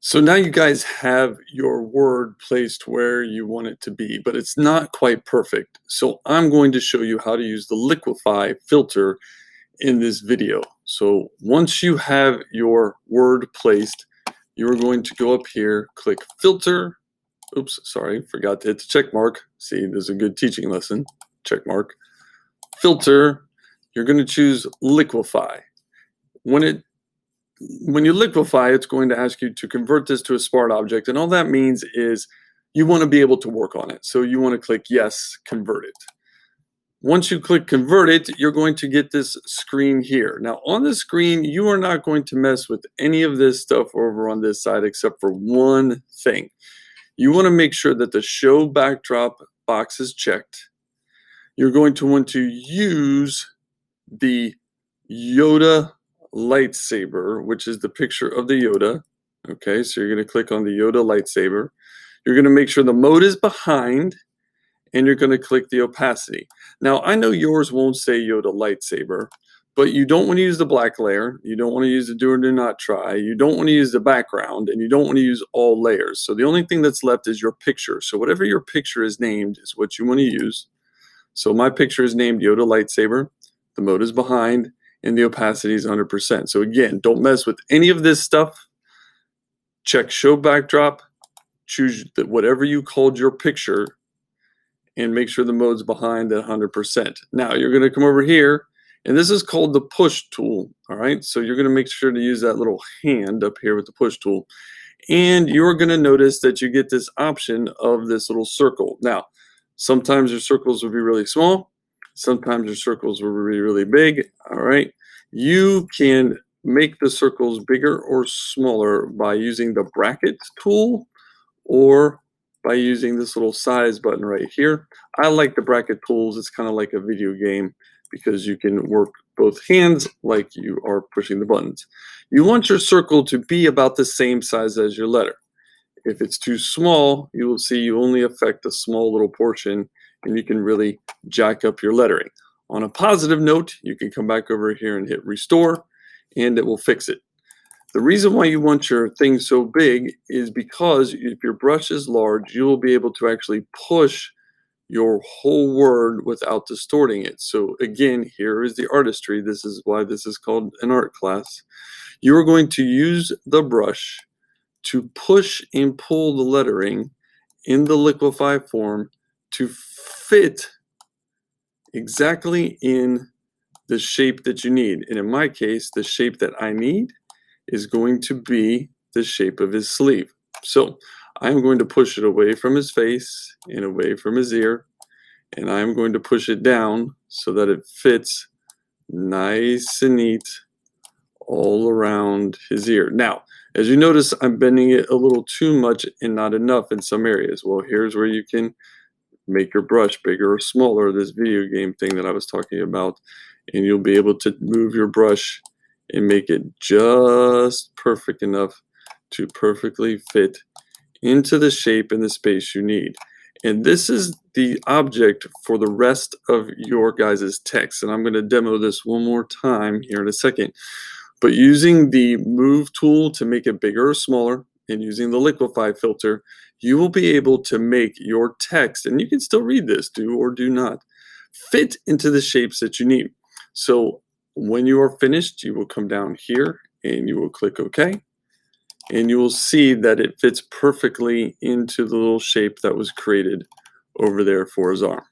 So now you guys have your word placed where you want it to be, but it's not quite perfect. So I'm going to show you how to use the Liquify filter in this video. So once you have your word placed, you're going to go up here, click filter. Oops, sorry, forgot to hit the check mark. See, there's a good teaching lesson. Check mark. Filter, you're going to choose Liquify. When you liquefy, it's going to ask you to convert this to a smart object, and all that means is you want to be able to work on it. So you want to click yes, convert it. Once you click convert it, you're going to get this screen here. Now on the screen, you are not going to mess with any of this stuff over on this side except for one thing. You want to make sure that the show backdrop box is checked. You're going to want to use the Yoda lightsaber, which is the picture of the Yoda. Okay, so you're going to click on the Yoda lightsaber. You're going to make sure the mode is behind, and you're going to click the opacity. Now, I know yours won't say Yoda lightsaber, but you don't want to use the black layer. You don't want to use the do or do not try. You don't want to use the background, and you don't want to use all layers. So the only thing that's left is your picture. So whatever your picture is named is what you want to use. So my picture is named Yoda lightsaber. The mode is behind, and the opacity is 100%. So again, don't mess with any of this stuff. Check show backdrop, choose whatever you called your picture, and make sure the mode's behind at 100%. Now you're going to come over here, and this is called the push tool. All right, so you're going to make sure to use that little hand up here with the push tool, and you're going to notice that you get this option of this little circle. Now, sometimes your circles will be really small. Sometimes your circles will be really big. All right. You can make the circles bigger or smaller by using the bracket tool or by using this little size button right here. I like the bracket tools. It's kind of like a video game because you can work both hands like you are pushing the buttons. You want your circle to be about the same size as your letter. If it's too small, you will see you only affect a small little portion, and you can really jack up your lettering. On a positive note, you can come back over here and hit restore, and it will fix it. The reason why you want your thing so big is because if your brush is large, you will be able to actually push your whole word without distorting it. So again, here is the artistry. This is why this is called an art class. You are going to use the brush to push and pull the lettering in the liquefy form to fit exactly in the shape that you need. And in my case, the shape that I need is going to be the shape of his sleeve. So I'm going to push it away from his face and away from his ear, and I'm going to push it down so that it fits nice and neat all around his ear. Now, as you notice, I'm bending it a little too much and not enough in some areas. Well, here's where you can make your brush bigger or smaller, this video game thing that I was talking about, and you'll be able to move your brush and make it just perfect enough to perfectly fit into the shape and the space you need. And this is the object for the rest of your guys' text. And I'm going to demo this one more time here in a second. But using the move tool to make it bigger or smaller and using the liquefy filter, you will be able to make your text, and you can still read this, do or do not, fit into the shapes that you need. So when you are finished, you will come down here and you will click OK. And you will see that it fits perfectly into the little shape that was created over there for his arm.